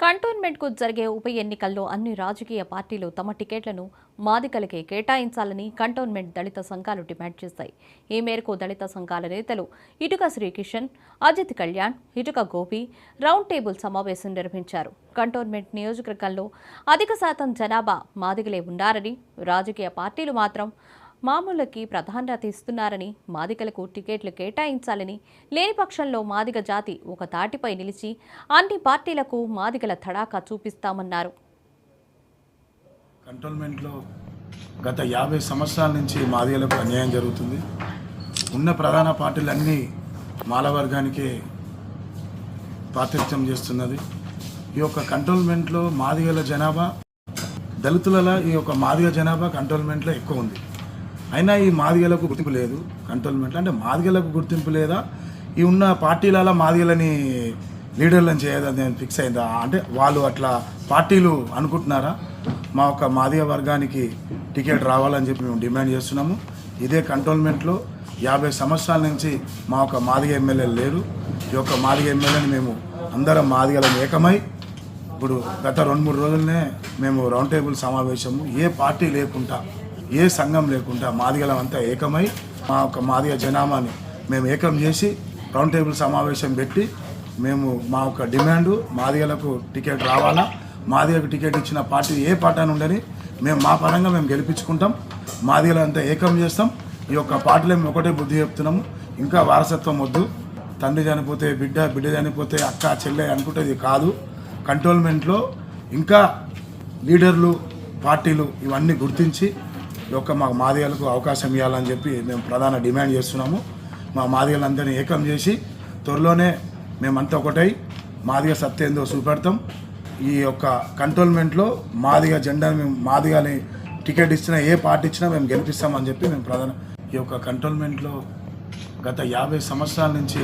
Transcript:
కంటోన్మెంట్కు జరిగే ఉప ఎన్నికల్లో అన్ని రాజకీయ పార్టీలు తమ టికెట్లను మాదిగలకే కేటాయించాలని కంటోన్మెంట్ దళిత సంఘాలు డిమాండ్ చేశాయి. ఈ మేరకు దళిత సంఘాల నేతలు ఇటుక శ్రీకిషన్, అజిత్ కళ్యాణ్, ఇటుక గోపి రౌండ్ టేబుల్ సమావేశం నిర్వహించారు. కంటోన్మెంట్ నియోజకవర్గంలో అధిక శాతం జనాభా మాదిగలే ఉన్నారని, రాజకీయ పార్టీలు మాత్రం మామూలుకి ప్రాధాన్యత ఇస్తున్నారని, మాదిగలకు టికెట్లు కేటాయించాలని, లేని పక్షంలో మాదిగ జాతి ఒక తాటిపై నిలిచి అన్ని పార్టీలకు మాదిగల తడాకా చూపిస్తామన్నారు. కంటోన్మెంట్లో గత 50 సంవత్సరాల నుంచి మాదిగలకు అన్యాయం జరుగుతుంది. ఉన్న ప్రధాన పార్టీలన్నీ మాల వర్గానికే ప్రాతినిధ్యం చేస్తున్నది. ఈ యొక్క కంటోన్మెంట్లో మాదిగల జనాభా, దళితులలో ఈ యొక్క మాదిగ జనాభా కంటోన్మెంట్లో ఎక్కువ ఉంది. అయినా ఈ మాదిగలకు గుర్తింపు లేదు. కంటోన్మెంట్లో అంటే మాదిగలకు గుర్తింపు లేదా, ఈ ఉన్న పార్టీలలో మాదిగలని లీడర్లను చేయదని ఫిక్స్ అయిందా అంటే వాళ్ళు అట్లా పార్టీలు అనుకుంటున్నారా? మా యొక్క మాదిగ వర్గానికి టికెట్ రావాలని చెప్పి మేము డిమాండ్ చేస్తున్నాము. ఇదే కంటోన్మెంట్లో 50 సంవత్సరాల నుంచి మా యొక్క మాదిగ ఎమ్మెల్యేలు లేరు. ఈ యొక్క మాదిగ ఎమ్మెల్యేని మేము అందరం మాదిగలను ఏకమై ఇప్పుడు గత 2-3 రోజులనే మేము రౌండ్ టేబుల్ సమావేశము, ఏ పార్టీ లేకుండా, ఏ సంఘం లేకుండా మాదిగలం అంతా ఏకమై మా యొక్క మాదిగ జనాభాని మేము ఏకం చేసి రౌండ్ టేబుల్ సమావేశం పెట్టి మేము మా యొక్క డిమాండు మాదిగలకు టికెట్ రావాలా, మాదిగకు టికెట్ ఇచ్చిన పార్టీ ఏ పార్టీ అని ఉండని మేము మా పరంగా మేము గెలిపించుకుంటాం, మాదిగలంతా ఏకం చేస్తాం. ఈ యొక్క పార్టీలో మేము ఒకటే బుద్ధి చెప్తున్నాము, ఇంకా వారసత్వం వద్దు. తండ్రి చనిపోతే బిడ్డ, బిడ్డ చనిపోతే అక్క చెల్లె అనుకుంటేది కాదు. కంటోన్మెంట్లో ఇంకా లీడర్లు, పార్టీలు ఇవన్నీ గుర్తించి ఈ యొక్క మా మాదిగలకు అవకాశం ఇవ్వాలని చెప్పి మేము ప్రధాన డిమాండ్ చేస్తున్నాము. మా మాదిగలందరినీ ఏకం చేసి త్వరలోనే మేమంతా ఒకటై మాదిగ సత్యేందో చూపెడతాం. ఈ యొక్క కంటోన్మెంట్లో మాదిగ జెండాని మేము మాదిగని టికెట్ ఇచ్చినా, ఏ పార్టీ ఇచ్చినా మేము గెలిపిస్తామని చెప్పి మేము ప్రధాన ఈ యొక్క కంటోన్మెంట్లో గత 50 సంవత్సరాల నుంచి